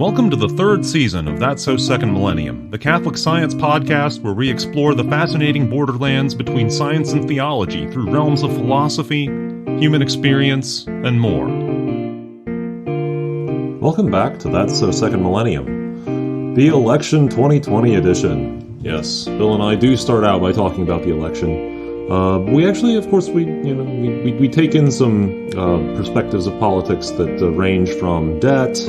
Welcome to the third season of That's So Second Millennium, the Catholic Science podcast where we explore the fascinating borderlands between science and theology through realms of philosophy, human experience, and more. Welcome back to That's So Second Millennium, the Election 2020 edition. Yes, Bill and I do start out by talking about the election. We actually, of course, we take in some perspectives of politics that range from debt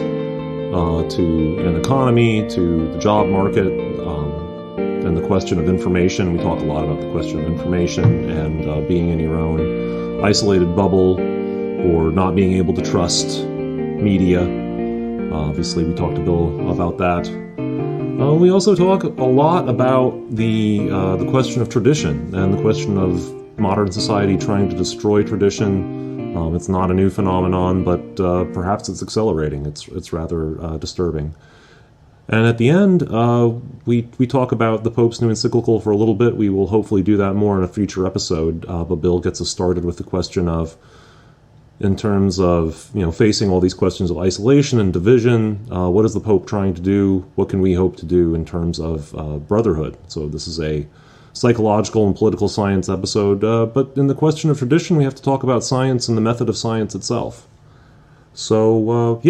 to an economy, to the job market, and the question of information. We talk a lot about the question of information and being in your own isolated bubble or not being able to trust media. Obviously, we talked to Bill about that. We also talk a lot about the question of tradition and the question of modern society trying to destroy tradition. It's not a new phenomenon, but perhaps it's accelerating. It's rather disturbing. And at the end, we talk about the Pope's new encyclical for a little bit. We will hopefully do that more in a future episode. But Bill gets us started with the question of, in terms of facing all these questions of isolation and division, what is the Pope trying to do? What can we hope to do in terms of brotherhood? So this is a psychological and political science episode, but in the question of tradition, we have to talk about science and the method of science itself. So,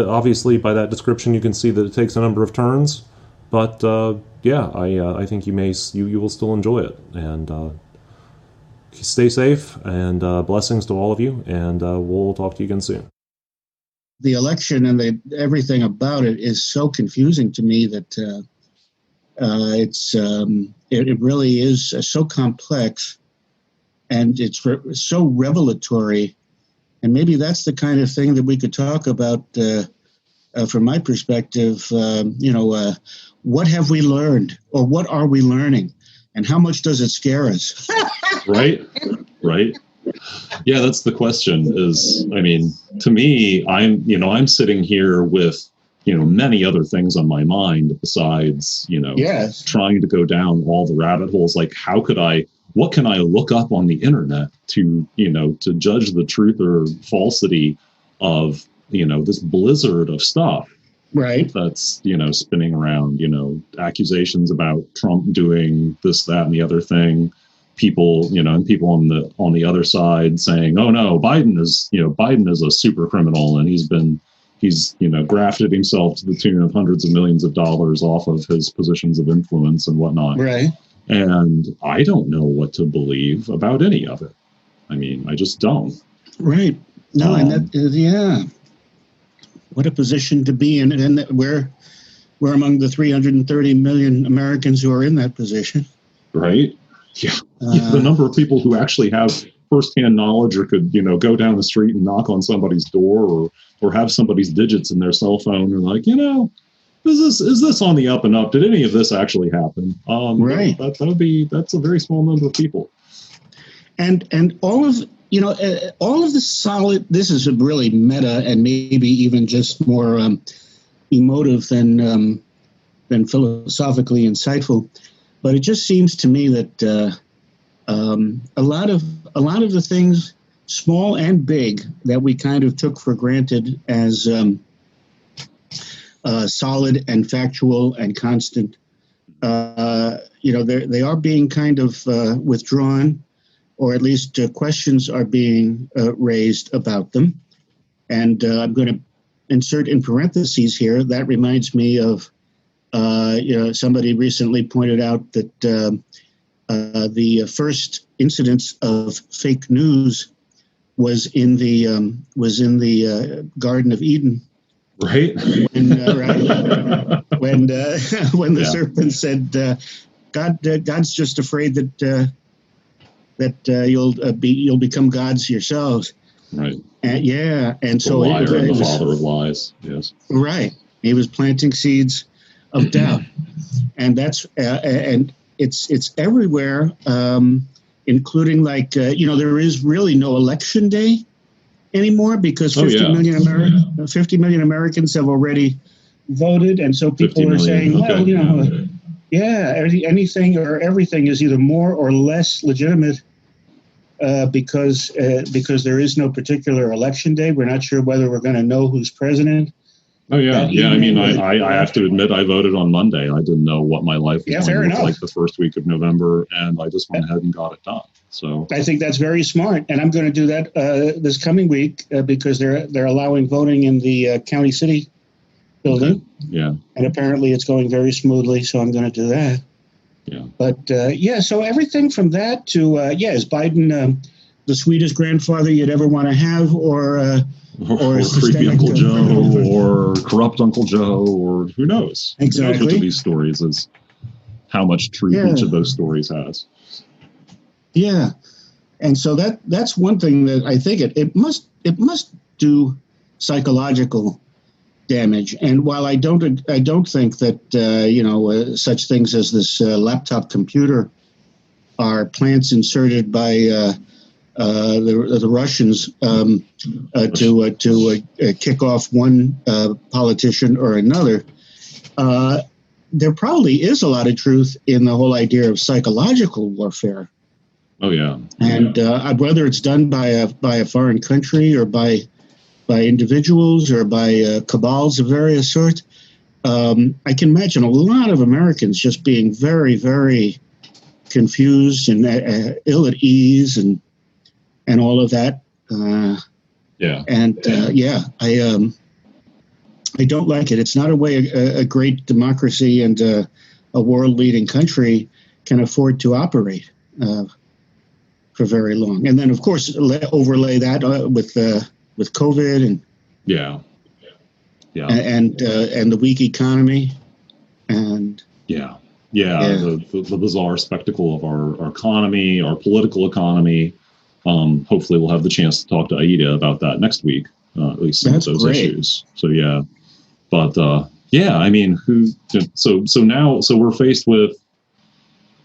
obviously by that description you can see that it takes a number of turns, but I think you will still enjoy it. And stay safe, and blessings to all of you, and we'll talk to you again soon. The election and everything about it is so confusing to me that it really is so complex, and it's so revelatory, and maybe that's the kind of thing that we could talk about from my perspective. What have we learned, or what are we learning, and how much does it scare us? Right. Yeah, that's the question. To me, I'm sitting here with many other things on my mind besides, Yes. trying to go down all the rabbit holes. Like, what can I look up on the internet to judge the truth or falsity of, this blizzard of stuff. Right. That's, spinning around, accusations about Trump doing this, that, and the other thing. People on the other side saying, oh no, Biden is a super criminal, and he's grafted himself to the tune of hundreds of millions of dollars off of his positions of influence and whatnot. Right. And I don't know what to believe about any of it. I just don't. Right. No, and that is, what a position to be in. And that we're among the 330 million Americans who are in that position. Right. Yeah. The number of people who actually have firsthand knowledge, or could, go down the street and knock on somebody's door, or have somebody's digits in their cell phone, and like, is this on the up and up? Did any of this actually happen? Right. That's a very small number of people. And all of the solid, this is a really meta and maybe even just more emotive than philosophically insightful. But it just seems to me that a lot of the things, small and big, that we kind of took for granted as solid and factual and constant, they are being kind of withdrawn, or at least questions are being raised about them. And I'm going to insert in parentheses here, that reminds me of somebody recently pointed out that the first incidence of fake news was in the Garden of Eden. Right. When the serpent said, God's just afraid that you'll become gods yourselves. Right. And so the liar and the father of lies. Yes. Right. He was planting seeds of doubt, and that's and it's everywhere, including there is really no election day anymore because 50 million Americans have already voted, and so people are saying, anything or everything is either more or less legitimate because there is no particular election day. We're not sure whether we're going to know who's president. Oh yeah, That yeah. I mean, evening, I have to admit, I voted on Monday. I didn't know what my life was yeah, going fair to look enough. like the first week of November, and I just went ahead and got it done. So I think that's very smart, and I'm going to do that this coming week because they're allowing voting in the county city building, okay. Yeah, and apparently it's going very smoothly. So I'm going to do that. yeah. But yeah, so everything from that to is Biden the sweetest grandfather you'd ever want to have, or Or creepy Uncle Joe, or corrupt Uncle Joe, or who knows? Exactly. Who knows which of these stories is how much truth each of those stories has. Yeah, and so that's one thing that I think it must do psychological damage. And while I don't think that such things as this laptop computer are plants inserted by the Russians to kick off one politician or another, there probably is a lot of truth in the whole idea of psychological warfare. Oh yeah, and whether it's done by a foreign country or by individuals or by cabals of various sorts, I can imagine a lot of Americans just being very, very confused and ill at ease and all of that. I don't like it. It's not a way a great democracy and a world-leading country can afford to operate for very long. And then, of course, overlay that with COVID and and the weak economy and the bizarre spectacle of our economy, our political economy. Hopefully, we'll have the chance to talk to Aida about that next week. At least some of those issues. So yeah, but I mean, so we're faced with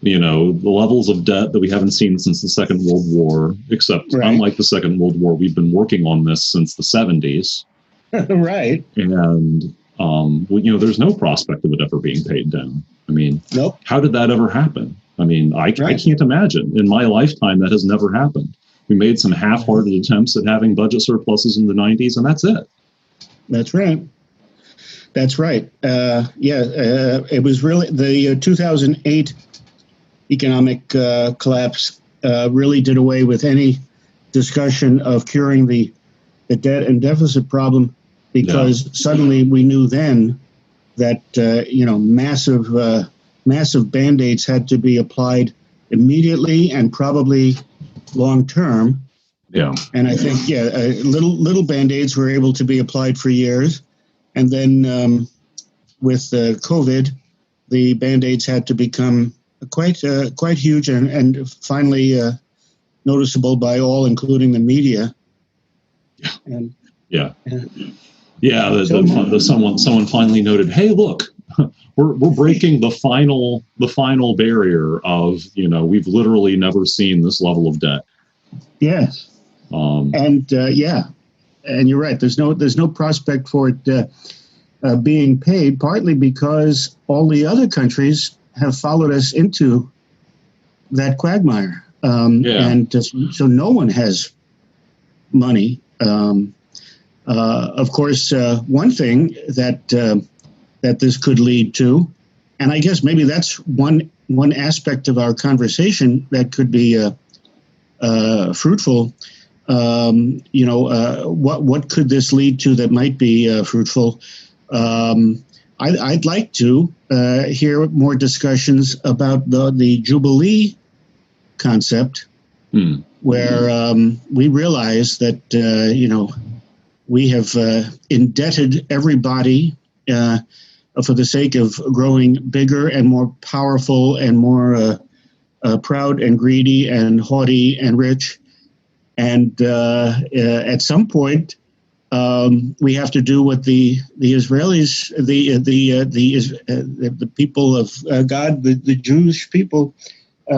the levels of debt that we haven't seen since the Second World War, except unlike the Second World War, we've been working on this since the 70s. Right. And, there's no prospect of it ever being paid down. I mean, nope. How did that ever happen? I mean, I can't imagine. In my lifetime, that has never happened. We made some half-hearted attempts at having budget surpluses in the 90s, and that's it. That's right. That's right. It was really the 2008 economic collapse really did away with any discussion of curing the debt and deficit problem, because suddenly we knew then that massive Band-Aids had to be applied immediately and probably long term. Yeah. And I think little Band-Aids were able to be applied for years, and then with COVID, the Band-Aids had to become quite huge and finally noticeable by all, including the media. And someone finally noted, hey, look, we're breaking the final barrier of we've literally never seen this level of debt. Yes. And you're right. There's no prospect for it being paid, partly because all the other countries have followed us into that quagmire. And so no one has money. Of course, one thing that this could lead to, and I guess maybe that's one aspect of our conversation that could be fruitful. What could this lead to that might be fruitful? I'd like to hear more discussions about the Jubilee concept, where we realize that we have indebted everybody for the sake of growing bigger and more powerful and more proud and greedy and haughty and rich. And at some point, we have to do what the Israelis, the people of God, the Jewish people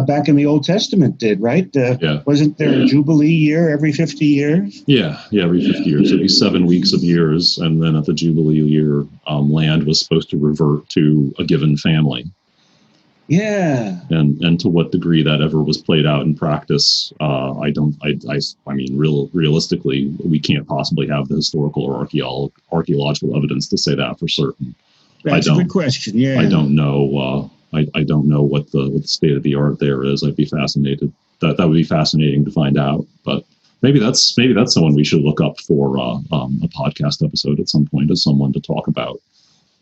back in the Old Testament did, right? Wasn't there a Jubilee year every 50 years? Yeah, every 50 years. It'd be 7 weeks of years, and then at the Jubilee year, land was supposed to revert to a given family. Yeah. And to what degree that ever was played out in practice, I mean, realistically, we can't possibly have the historical or archaeological evidence to say that for certain. That's a good question. Yeah. I don't know. I don't know what the state of the art there is. I'd be fascinated. That would be fascinating to find out. But maybe that's someone we should look up for a podcast episode at some point, as someone to talk about.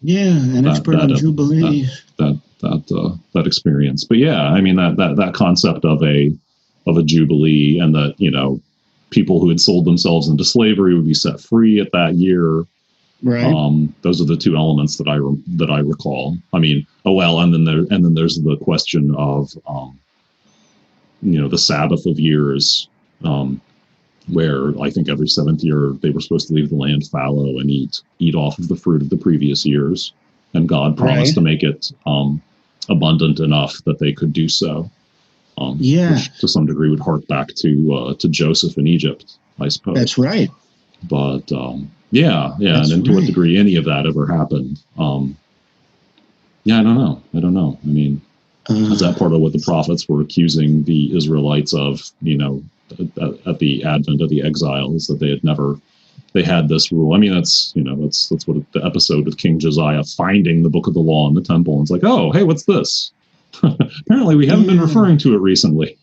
Yeah, an expert on Jubilee. That experience. But yeah, I mean that concept of a Jubilee, and that, you know, people who had sold themselves into slavery would be set free at that year. Right. Those are the two elements that I recall. I mean, and then there's the question of you know, the Sabbath of years, where I think every seventh year they were supposed to leave the land fallow and eat off of the fruit of the previous years, and God promised to make it abundant enough that they could do so. Which to some degree would hark back to Joseph in Egypt, I suppose. That's right. But and then to what degree any of that ever happened. I don't know. I mean, is that part of what the prophets were accusing the Israelites of, you know, at the advent of the exiles, that they had this rule? I mean, that's what the episode with King Josiah finding the book of the law in the temple, and it's like, oh, hey, what's this? Apparently we haven't been referring to it recently.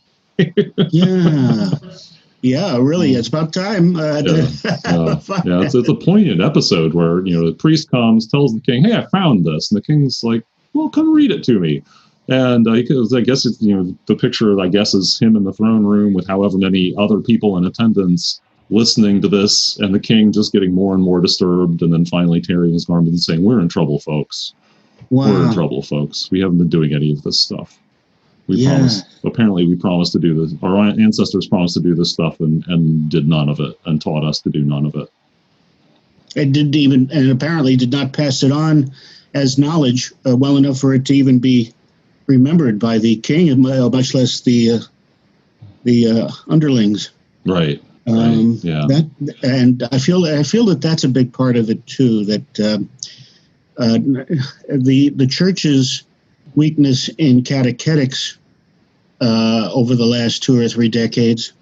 Yeah, really, it's about time. It's a poignant episode where, you know, the priest comes, tells the king, hey, I found this, and the king's like, well, come read it to me. And I guess it's, you know, the picture, I guess, is him in the throne room with however many other people in attendance listening to this, and the king just getting more and more disturbed, and then finally tearing his garment and saying, we're in trouble, folks. Wow. We're in trouble, folks. We haven't been doing any of this stuff. We promised to do this. Our ancestors promised to do this stuff and did none of it, and taught us to do none of it. And apparently did not pass it on as knowledge well enough for it to even be remembered by the king, much less the underlings. Right. And I feel that that's a big part of it too. That the church's weakness in catechetics over the last 2 or 3 decades.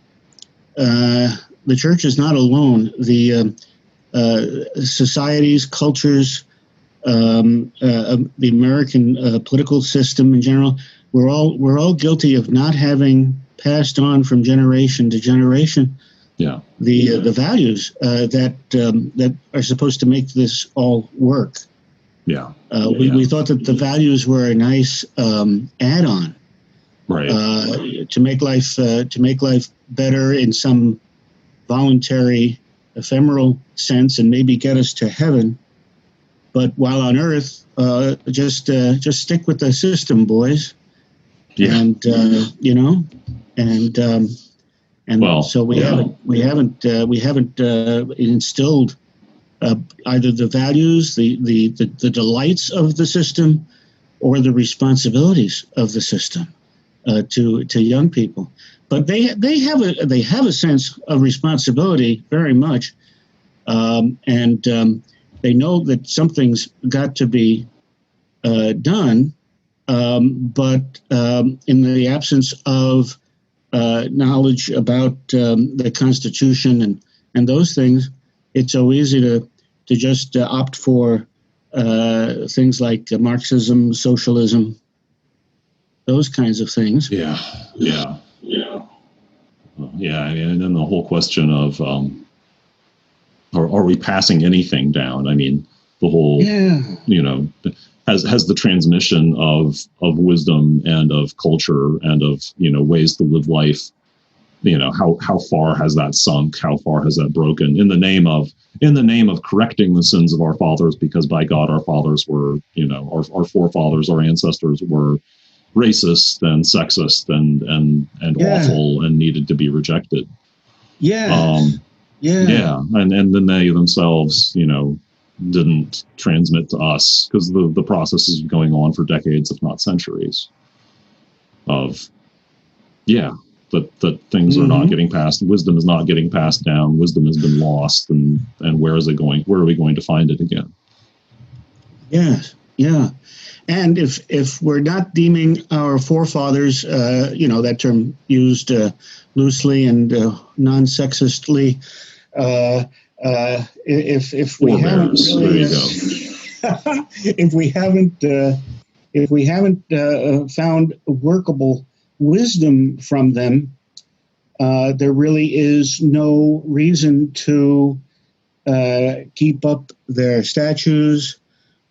The church is not alone. The societies, cultures, the American political system in general, we're all guilty of not having passed on from generation to generation the values that are supposed to make this all work. We thought that the values were a nice add-on, right? To make life better in some voluntary, ephemeral sense, and maybe get us to heaven. But while on Earth, just stick with the system, boys. And so we haven't instilled either the values, the delights of the system, or the responsibilities of the system to young people. But they have a sense of responsibility very much, and they know that something's got to be done. But in the absence of knowledge about the Constitution and those things, it's so easy to just opt for things like Marxism, socialism, those kinds of things. And then the whole question of are we passing anything down? I mean, the whole has the transmission of wisdom and of culture and of, ways to live life, how far has that sunk? How far has that broken in the name of correcting the sins of our fathers? Because by God, our fathers were, our forefathers, our ancestors were racist and sexist and awful and needed to be rejected. And then they themselves, didn't transmit to us, because the process is going on for decades, if not centuries, of that things are not getting passed. Wisdom is not getting passed down. Wisdom has been lost, and where is it going? Where are we going to find it again? Yes. Yeah. And if we're not deeming our forefathers, that term used loosely and non-sexistly, if we haven't really, if we haven't found workable wisdom from them, there really is no reason to keep up their statues,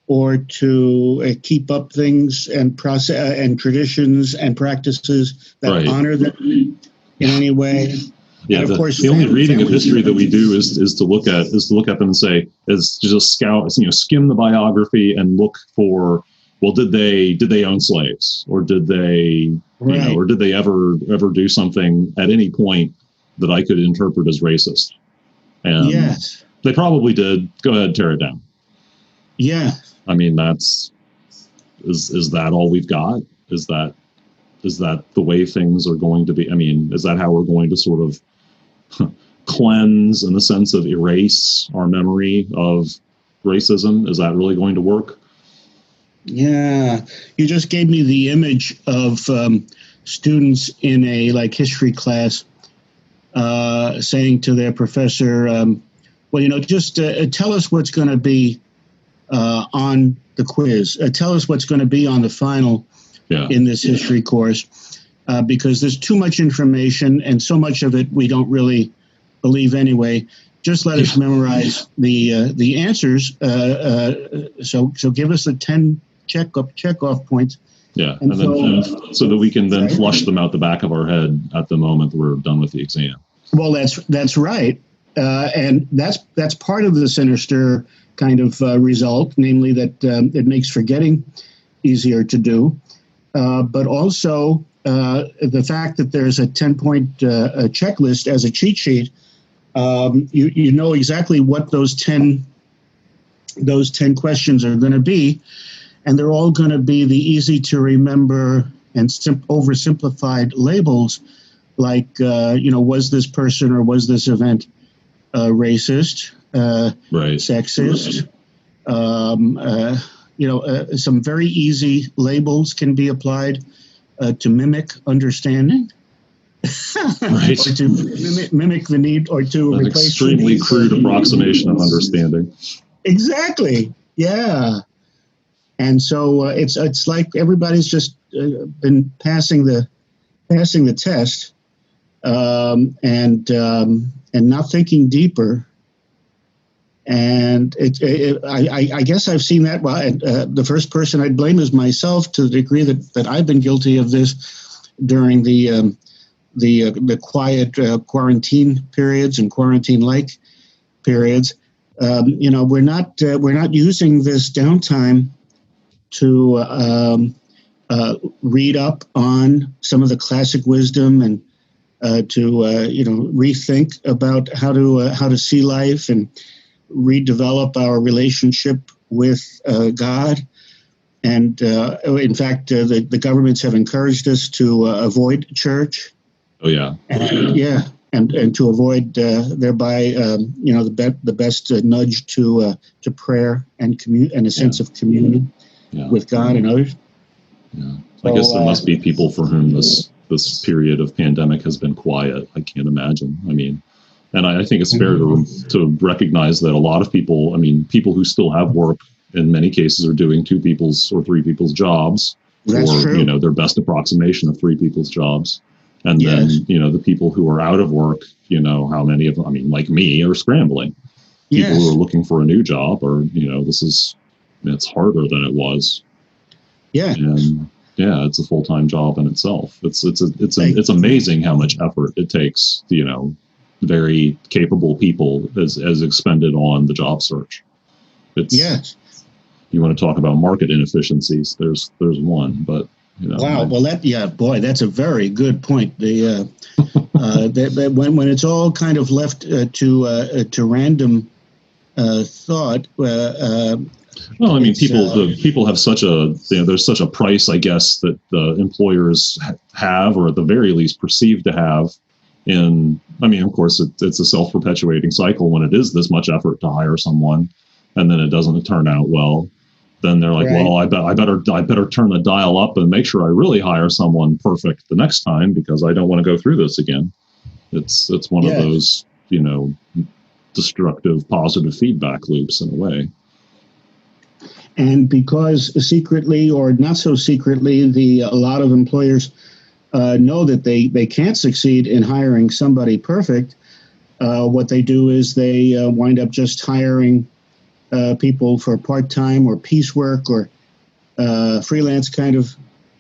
or to keep up things and process and traditions and practices that honor them in any way. Yeah, and of course, the only reading of history that we do is to look at them and say, is to just skim the biography and look for, well, did they own slaves, or did they or did they ever do something at any point that I could interpret as racist? And yes, they probably did. Go ahead, tear it down. Yeah. I mean, is that all we've got? Is that the way things are going to be? I mean, is that how we're going to sort of cleanse, in the sense of erase our memory of racism? Is that really going to work? Yeah. You just gave me the image of students in a history class saying to their professor, just tell us what's going to be on the quiz. Tell us what's going to be on the final in this history course, because there's too much information, and so much of it we don't really believe anyway. Just let us memorize the answers. So give us the 10 check-off points. Yeah, and so that we can then flush them out the back of our head at the moment we're done with the exam. Well, that's right, and that's part of the sinister kind of result, namely that it makes forgetting easier to do, but also the fact that there's a 10-point checklist as a cheat sheet. You know exactly what those 10 questions are going to be, and they're all going to be the easy to remember and oversimplified labels, like was this person or was this event racist, sexist? Some very easy labels can be applied to mimic understanding. Right. Or to mimic the need, or to an replace extremely crude approximation of understanding. Exactly. Yeah. And so it's like everybody's just been passing the test, and not thinking deeper. And I guess I've seen that. Well, the first person I'd blame is myself, to the degree that I've been guilty of this during the quiet quarantine periods and quarantine-like periods. We're not using this downtime to read up on some of the classic wisdom, and to rethink about how to see life and redevelop our relationship with God. And in fact, the governments have encouraged us to avoid church. Oh yeah, and to avoid thereby the best nudge to prayer and a sense of communion with God and others. Yeah, I guess there must be people for whom this period of pandemic has been quiet. I can't imagine. I mean, and I think it's fair to recognize that a lot of people, people who still have work, in many cases are doing 2 people's or 3 people's jobs, That's true. Their best approximation of 3 people's jobs. And then, the people who are out of work, how many of them, like me, are scrambling. People who are looking for a new job, or, it's harder than it was. Yeah. And it's a full-time job in itself. It's amazing how much effort it takes, very capable people as expended on the job search. You want to talk about market inefficiencies? There's one, but wow. Well, that's a very good point. The when it's all kind of left to random thought. People have such a there's such a price, I guess, that the employers have, or at the very least perceive to have. Of course, it's a self-perpetuating cycle when it is this much effort to hire someone, and then it doesn't turn out well. then they're like, Right. well, I better turn the dial up and make sure I really hire someone perfect the next time because I don't want to go through this again. It's one of Yes. those, destructive positive feedback loops in a way. And because secretly or not so secretly, a lot of employers know that they can't succeed in hiring somebody perfect, what they do is they wind up just hiring people for part-time or piecework or freelance kind of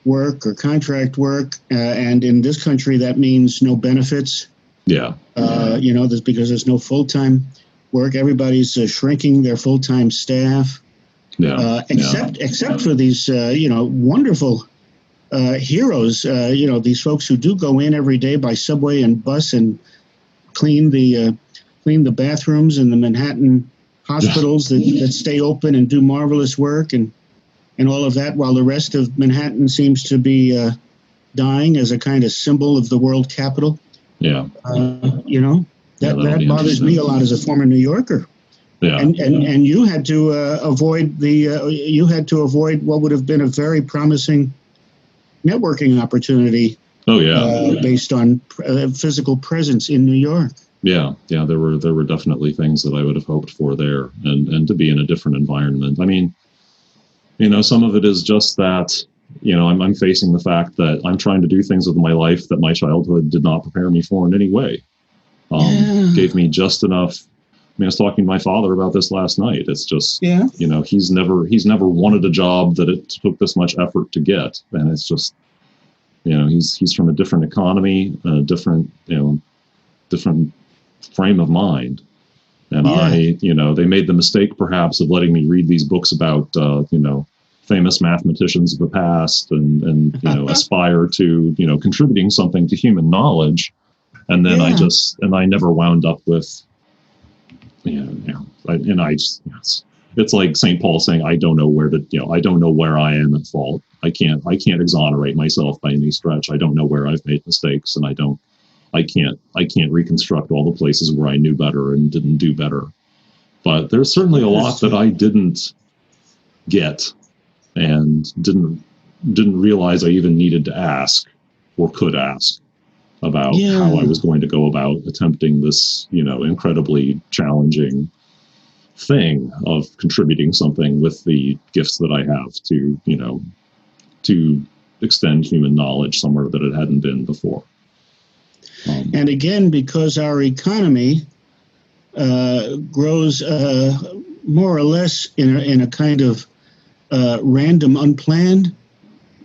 work or contract work. And in this country, that means no benefits. Yeah. That's because there's no full-time work. Everybody's shrinking their full-time staff. Yeah. Except for these, wonderful heroes. These folks who do go in every day by subway and bus and clean the bathrooms in the Manhattan hospitals that stay open and do marvelous work and all of that, while the rest of Manhattan seems to be dying as a kind of symbol of the world capital. Yeah. That bothers me a lot as a former New Yorker. Yeah. And you had to avoid what would have been a very promising networking opportunity. Oh yeah. Based on physical presence in New York. Yeah. There were definitely things that I would have hoped for there, and to be in a different environment. I mean, some of it is just that. I'm facing the fact that I'm trying to do things with my life that my childhood did not prepare me for in any way. Gave me just enough. I was talking to my father about this last night. It's just, he's never wanted a job that it took this much effort to get. And it's just, he's from a different economy, a different frame of mind. And they made the mistake perhaps of letting me read these books about, famous mathematicians of the past and aspire to, contributing something to human knowledge. And then I never wound up with, it's like St. Paul saying, I don't know where I am at fault. I can't exonerate myself by any stretch. I don't know where I've made mistakes, and I can't reconstruct all the places where I knew better and didn't do better. But there's certainly a lot that I didn't get and didn't realize I even needed to ask or could ask about how I was going to go about attempting this, incredibly challenging thing of contributing something with the gifts that I have to extend human knowledge somewhere that it hadn't been before. And again, because our economy grows more or less in a kind of random, unplanned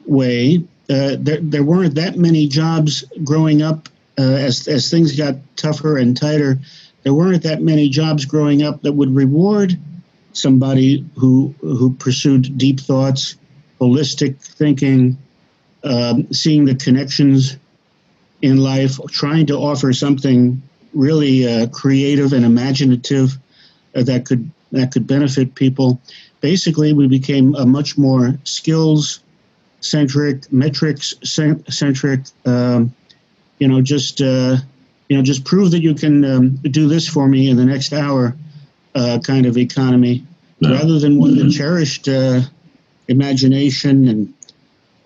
way. There weren't that many jobs growing up as things got tougher and tighter. There weren't that many jobs growing up that would reward somebody who pursued deep thoughts, holistic thinking, seeing the connections in life, trying to offer something really creative and imaginative that could benefit people. Basically, we became a much more skills-centric, metrics-centric. Just prove that you can do this for me in the next hour, kind of economy, rather than one that cherished imagination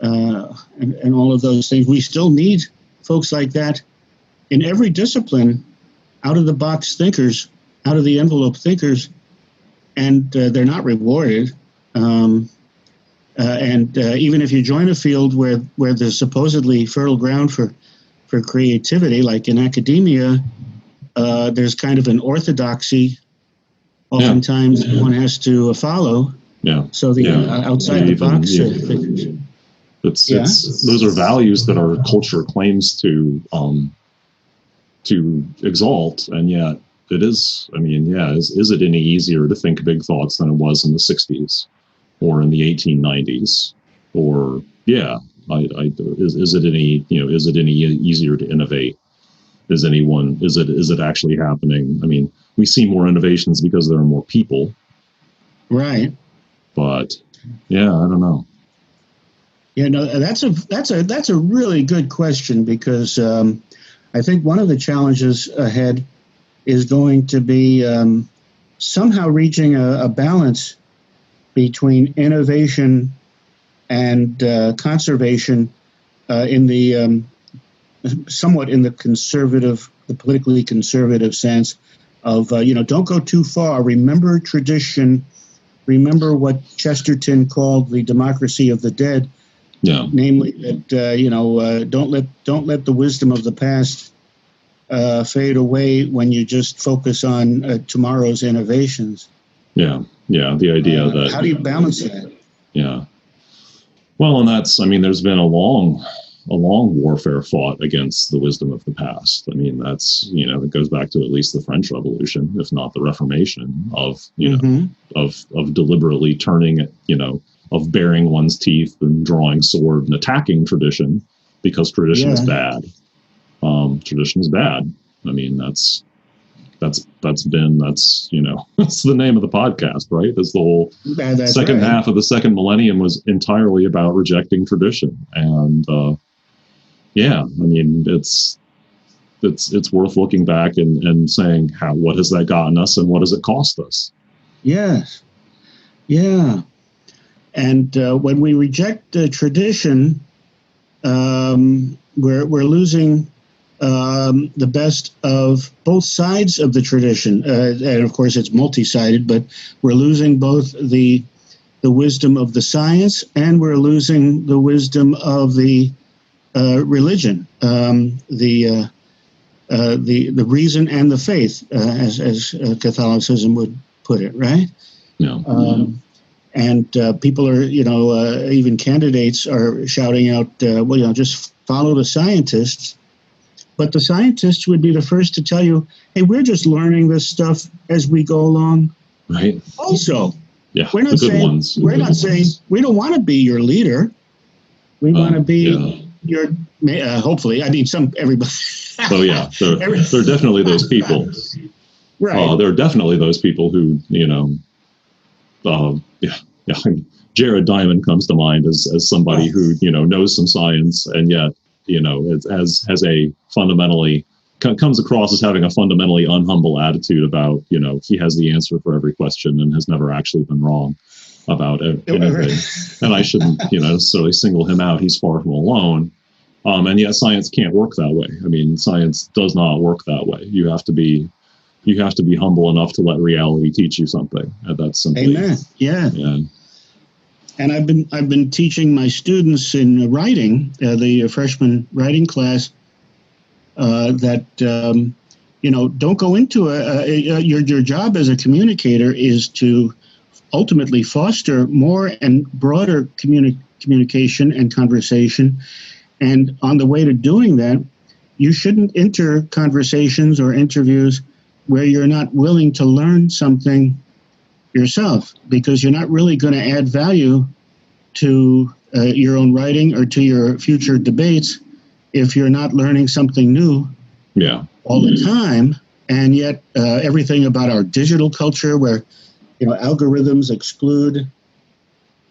and all of those things. We still need folks like that in every discipline, out-of-the-box thinkers, out-of-the-envelope thinkers, and they're not rewarded. And even if you join a field where there's supposedly fertile ground for creativity, like in academia, there's kind of an orthordoxy oftentimes one has to follow. Yeah. So the outside the box thinkers. It's those are values that our culture claims to exalt, and yet it is. I mean, is it any easier to think big thoughts than it was in the 60s or in the 1890s? Or is it any easier to innovate? Is it actually happening? I mean, we see more innovations because there are more people, right? But I don't know. Yeah, no, that's a really good question, because I think one of the challenges ahead is going to be somehow reaching a balance between innovation and conservation in the somewhat in the conservative, the politically conservative sense of, don't go too far. Remember tradition. Remember what Chesterton called the democracy of the dead. Yeah. Namely that, don't let the wisdom of the past fade away when you just focus on tomorrow's innovations. Yeah. Yeah. The idea that. How do you balance that? Yeah. Well, and there's been a long warfare fought against the wisdom of the past. I mean, that's, it goes back to at least the French Revolution, if not the Reformation, of, of deliberately turning it, of baring one's teeth and drawing sword and attacking tradition because tradition is bad. Tradition is bad. I mean, that's that's the name of the podcast, right? That's the whole second half of the second millennium was entirely about rejecting tradition. And it's worth looking back and saying what has that gotten us and what has it cost us? Yes. Yeah. And when we reject tradition, we're losing the best of both sides of the tradition. And of course, it's multi-sided, but we're losing both the wisdom of the science and we're losing the wisdom of the religion, the reason and the faith, as Catholicism would put it, right? No. And people are, even candidates are shouting out, just follow the scientists. But the scientists would be the first to tell you, hey, we're just learning this stuff as we go along. Right. Also, yeah, we're not saying we don't want to be your leader. We want to be your, hopefully, everybody. Oh, yeah, there are definitely those people. Right. There are definitely those people who, Jared Diamond comes to mind as somebody who, knows some science and yet, has a fundamentally comes across as having a fundamentally unhumble attitude about, he has the answer for every question and has never actually been wrong about anything. And I shouldn't, necessarily single him out. He's far from alone. And yet science can't work that way. I mean, science does not work that way. You have to be humble enough to let reality teach you something. And that's simply. Amen. Yeah. Yeah. And I've been teaching my students in writing, the freshman writing class, that don't go into your job as a communicator is to ultimately foster more and broader communication and conversation. And on the way to doing that, you shouldn't enter conversations or interviews where you're not willing to learn something yourself, because you're not really going to add value to your own writing or to your future debates if you're not learning something new all the time. And yet everything about our digital culture where, algorithms exclude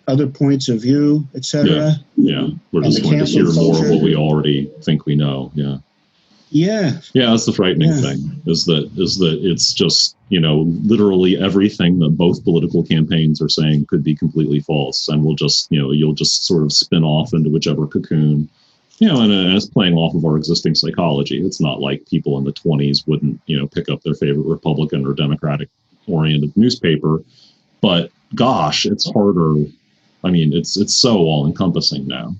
other points of view, etc. Yeah. We're just going to hear more of what we already think we know. Yeah. Yeah. Yeah, that's the frightening thing, is that it's just, literally everything that both political campaigns are saying could be completely false. And we'll just, you'll just sort of spin off into whichever cocoon, and it's playing off of our existing psychology. It's not like people in the 20s wouldn't, pick up their favorite Republican or Democratic oriented newspaper. But gosh, it's harder. I mean, it's so all encompassing now.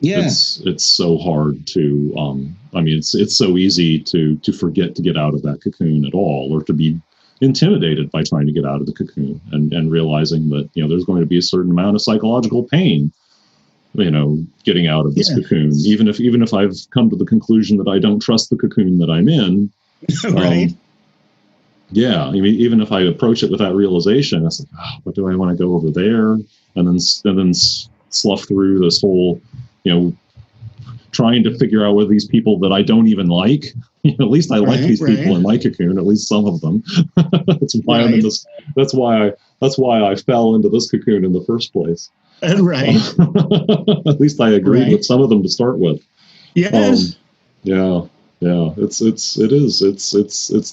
Yeah. It's so hard to, it's so easy to forget to get out of that cocoon at all, or to be intimidated by trying to get out of the cocoon and realizing that, there's going to be a certain amount of psychological pain, getting out of this cocoon, even if I've come to the conclusion that I don't trust the cocoon that I'm in. Right. Even if I approach it with that realization, it's like, what do I want to go over there? And then slough through this whole, trying to figure out whether these people that I don't even like, at least I like these people in my cocoon, at least some of them. That's why I'm in this. That's why I fell into this cocoon in the first place. Right. At least I agreed with some of them to start with. Yes. Yeah. It's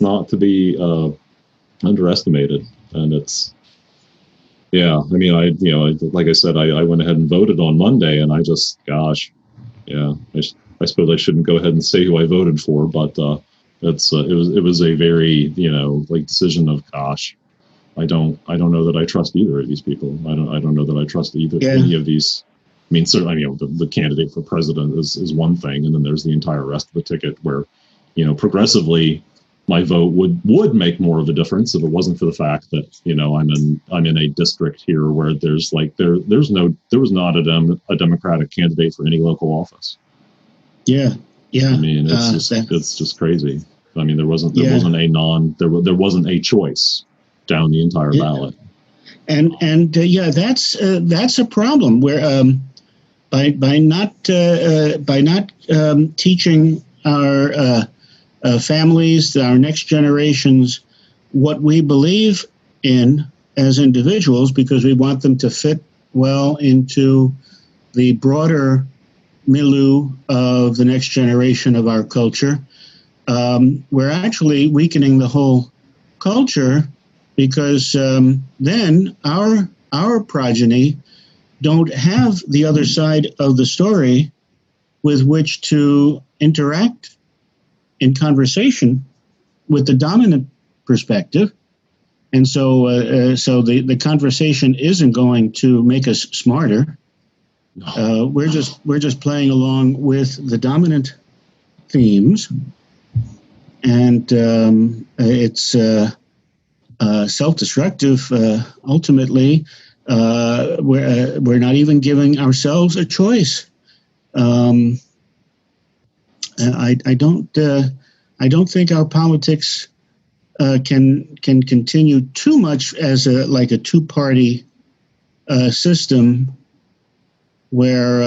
not to be underestimated, and it's Yeah, I mean, like I said, I went ahead and voted on Monday, and I just, gosh, yeah, I suppose I shouldn't go ahead and say who I voted for, but it was a very, like, decision of, gosh, I don't know that I trust either of these people. I don't know that I trust any of these. I mean, certainly, the candidate for president is one thing, and then there's the entire rest of the ticket where, progressively, my vote would make more of a difference if it wasn't for the fact that I'm in a district here where there was not a Democratic candidate for any local office. Yeah. I mean, it's just crazy. I mean, there wasn't a choice down the entire ballot. And that's a problem where by not teaching our families, our next generations, what we believe in as individuals, because we want them to fit well into the broader milieu of the next generation of our culture. We're actually weakening the whole culture, because then our progeny don't have the other side of the story with which to interact in conversation with the dominant perspective. And so the conversation isn't going to make us smarter. No. We're just playing along with the dominant themes, and it's self-destructive. Ultimately, we're not even giving ourselves a choice. I don't think our politics can continue too much as a two-party system where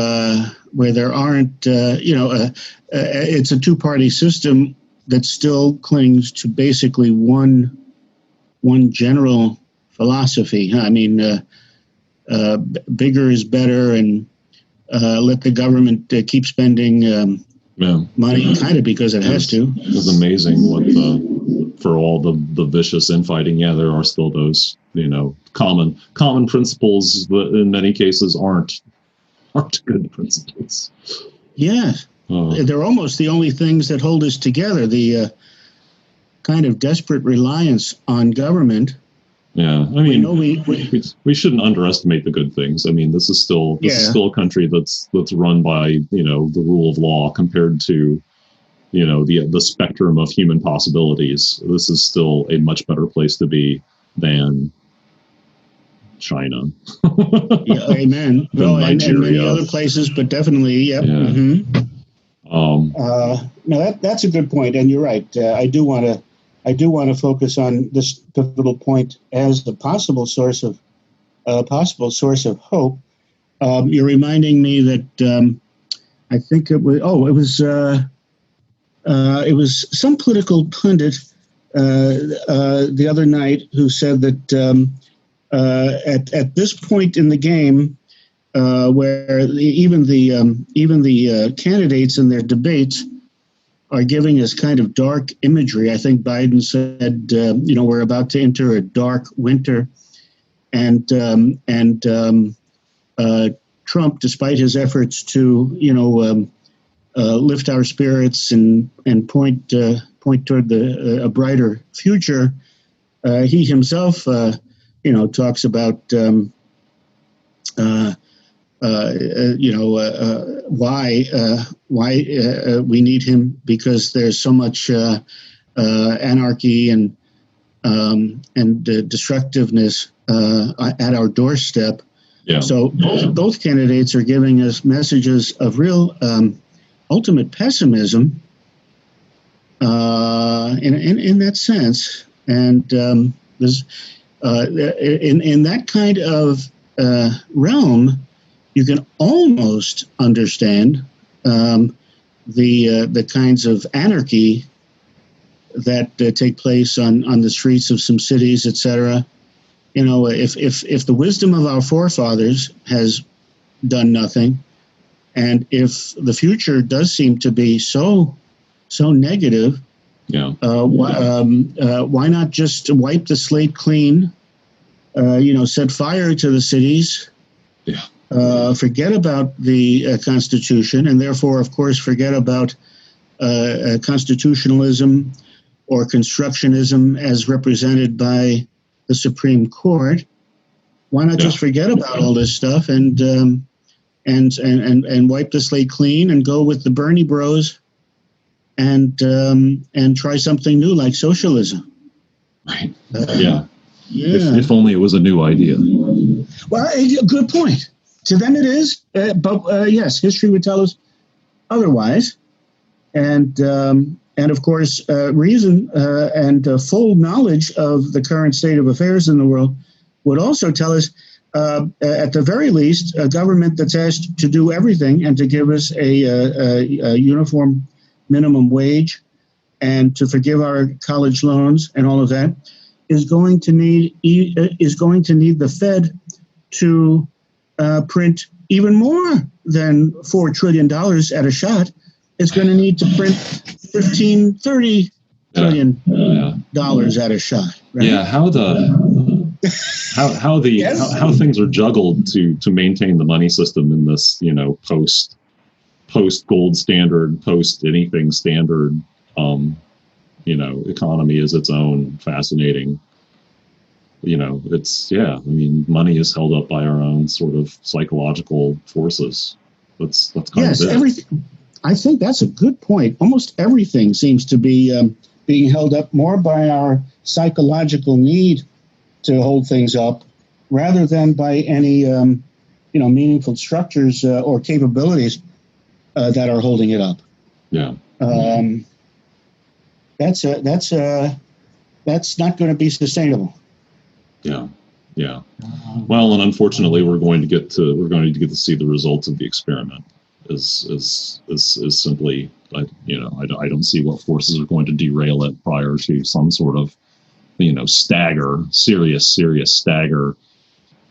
there aren't it's a two-party system that still clings to basically one general philosophy. I mean, bigger is better, and let the government keep spending money, kind of because it has to. It's amazing what for all the vicious infighting. Yeah, there are still those common principles that in many cases aren't good principles. Yeah, they're almost the only things that hold us together. The kind of desperate reliance on government. Yeah, I mean, we shouldn't underestimate the good things. I mean, this is still a country that's run by the rule of law compared to the spectrum of human possibilities. This is still a much better place to be than China. Yeah, amen. Than Nigeria. And many other places, but definitely, yeah. Mm-hmm. No, that's a good point, and you're right. I do want to focus on this pivotal point as a possible source of hope. You're reminding me that I think it was some political pundit the other night who said that at this point in the game, where even the candidates in their debates are giving us kind of dark imagery. I think Biden said, we're about to enter a dark winter, and Trump, despite his efforts to lift our spirits and point toward a brighter future, he himself talks about why we need him, because there's so much anarchy and destructiveness at our doorstep. Yeah. So both candidates are giving us messages of real ultimate pessimism in that sense, and there's in that kind of realm, you can almost understand the kinds of anarchy that take place on the streets of some cities, etc. If the wisdom of our forefathers has done nothing, and if the future does seem to be so negative, why not just wipe the slate clean set fire to the cities, forget about the Constitution, and therefore, of course, forget about constitutionalism or constructionism as represented by the Supreme Court. Why not just forget about all this stuff and wipe the slate clean and go with the Bernie Bros and try something new like socialism? Right. If only it was a new idea. Well, good point. To them it is, but yes, history would tell us otherwise. And of course, reason and full knowledge of the current state of affairs in the world would also tell us, at the very least, a government that's asked to do everything and to give us a uniform minimum wage and to forgive our college loans and all of that is going to need the Fed to print even more than $4 trillion at a shot. It's going to need to print $30 trillion at a shot. Right? Yeah, how things are juggled to maintain the money system in this, post gold standard, post anything standard, economy is its own fascinating. Money is held up by our own sort of psychological forces. That's kind of it. Everything. I think that's a good point. Almost everything seems to be being held up more by our psychological need to hold things up, rather than by any meaningful structures or capabilities that are holding it up. Yeah. That's not going to be sustainable. Yeah. Well, and unfortunately, we're going to get to see the results of the experiment. Is simply, I don't see what forces are going to derail it prior to some sort of, serious stagger.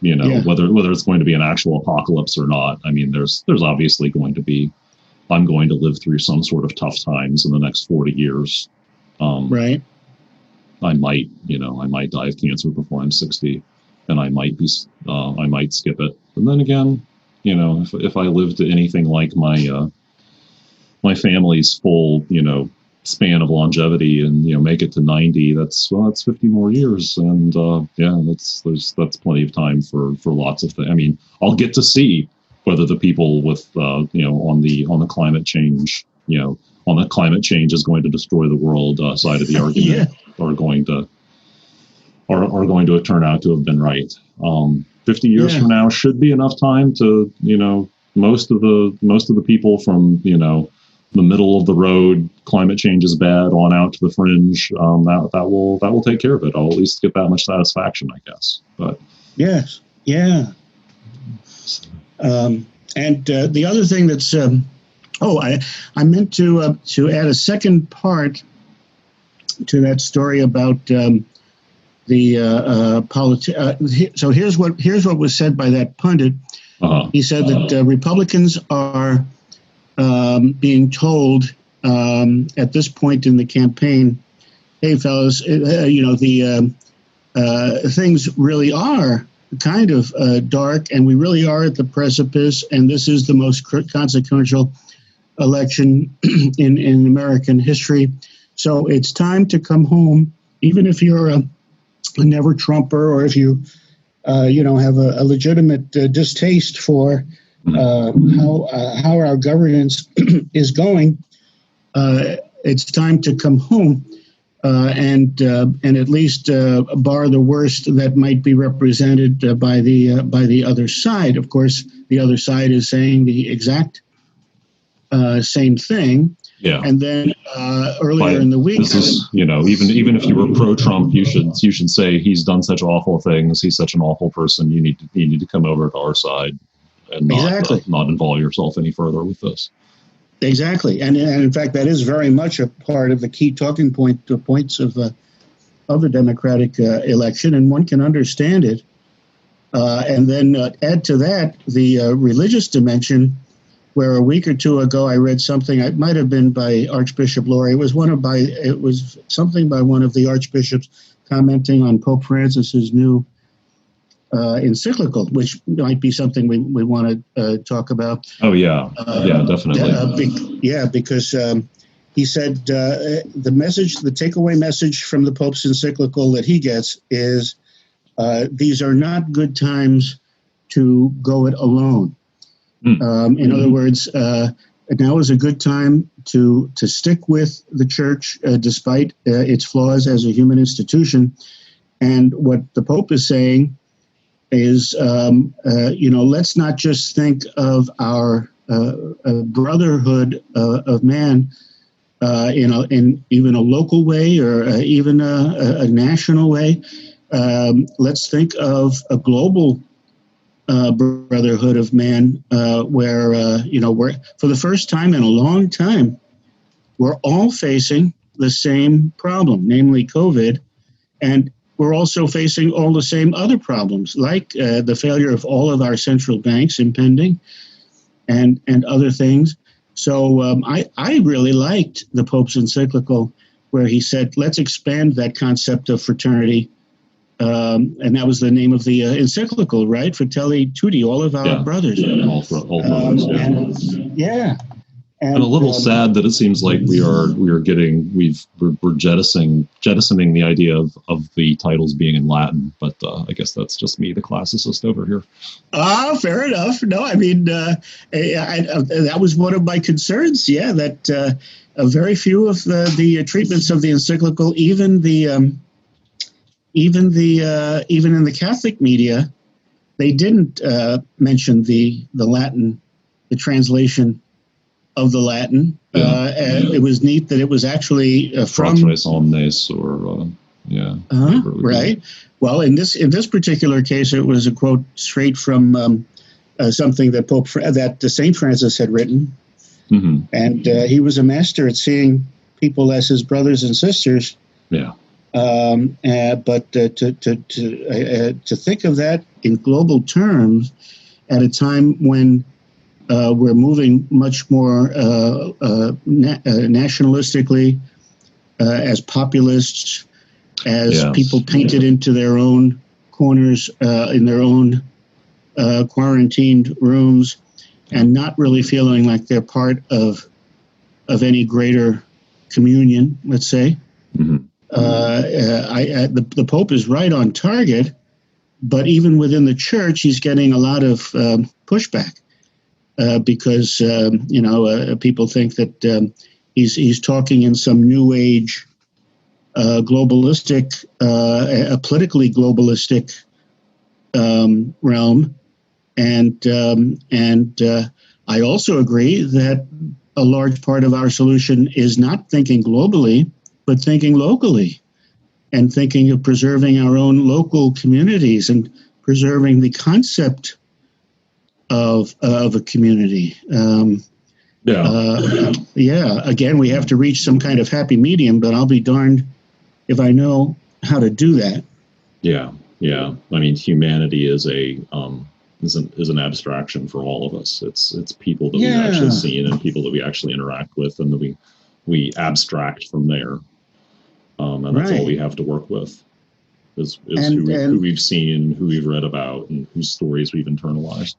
Whether it's going to be an actual apocalypse or not. I mean, there's obviously going to be. I'm going to live through some sort of tough times in the next 40 years. Right. I might die of cancer before I'm 60, and I might skip it. And then again, if I live to anything like my family's full, span of longevity and, make it to 90, that's 50 more years. And, that's plenty of time for lots of things. I mean, I'll get to see whether the people with, on the climate change, on the climate change is going to destroy the world side of the argument are going to turn out to have been right. 50 years from now should be enough time to, most of the people from, the middle of the road, climate change is bad, on out to the fringe. That will take care of it. I'll at least get that much satisfaction, I guess. But yes, yeah. And the other thing that's, I meant to add a second part to that story about so here's what was said by that pundit. He said that Republicans are being told at this point in the campaign, hey fellas, things really are kind of dark, and we really are at the precipice, and this is the most consequential election in American history. So it's time to come home, even if you're a never Trumper, or if you have a legitimate distaste for how our governance is going. It's time to come home and at least bar the worst that might be represented by the other side. Of course, the other side is saying the exact same thing. Yeah. And then earlier in the week, this is, even if you were pro-Trump, you should say he's done such awful things. He's such an awful person. You need to come over to our side and not involve yourself any further with this. Exactly, and in fact, that is very much a part of the key talking points of the Democratic election, and one can understand it. And then add to that the religious dimension, where a week or two ago I read something. It might have been by Archbishop Laurie. It was something by one of the archbishops commenting on Pope Francis's new encyclical, which might be something we want to talk about. Oh, yeah. Yeah, definitely. Because he said the message, the takeaway message from the Pope's encyclical that he gets is these are not good times to go it alone. In other words, now is a good time to stick with the church despite its flaws as a human institution. And what the Pope is saying is, let's not just think of our brotherhood of man in even a local way or even a national way. Let's think of a global brotherhood of man, where we're, for the first time in a long time, we're all facing the same problem, namely COVID, and we're also facing all the same other problems, like the failure of all of our central banks impending, and other things. So I really liked the Pope's encyclical, where he said, let's expand that concept of fraternity. And that was the name of the encyclical, right? Fratelli Tutti, all of our brothers. All brothers, yeah. And a little sad that it seems like we're jettisoning the idea of the titles being in Latin, but I guess that's just me, the classicist over here. Fair enough. No, I mean that was one of my concerns. Yeah, that very few of the treatments of the encyclical, even in the Catholic media, they didn't mention the Latin, the translation of the Latin. It was neat that it was actually from Fratres Omnes, or right. Well, in this particular case, it was a quote straight from something that Saint Francis had written, and he was a master at seeing people as his brothers and sisters. Yeah. But to think of that in global terms at a time when we're moving much more nationalistically, as populists, as people painted into their own corners in their own quarantined rooms, and not really feeling like they're part of any greater communion, let's say. The Pope is right on target, but even within the church, he's getting a lot of pushback because people think that he's talking in some new age, globalistic, a politically globalistic realm, and I also agree that a large part of our solution is not thinking globally, but thinking locally, and thinking of preserving our own local communities and preserving the concept of a community. Again, we have to reach some kind of happy medium, but I'll be darned if I know how to do that. Yeah. I mean, humanity is an abstraction for all of us. It's people that we've actually seen and people that we actually interact with, and that we abstract from there. And that's all we have to work with is who we've seen, who we've read about, and whose stories we've internalized.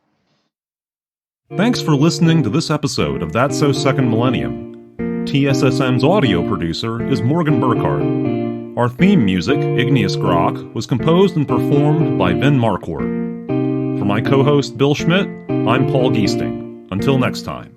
Thanks for listening to this episode of That's So Second Millennium. TSSM's audio producer is Morgan Burkhardt. Our theme music, Igneous Grok, was composed and performed by Vin Marquardt. For my co-host Bill Schmidt, I'm Paul Giesting. Until next time.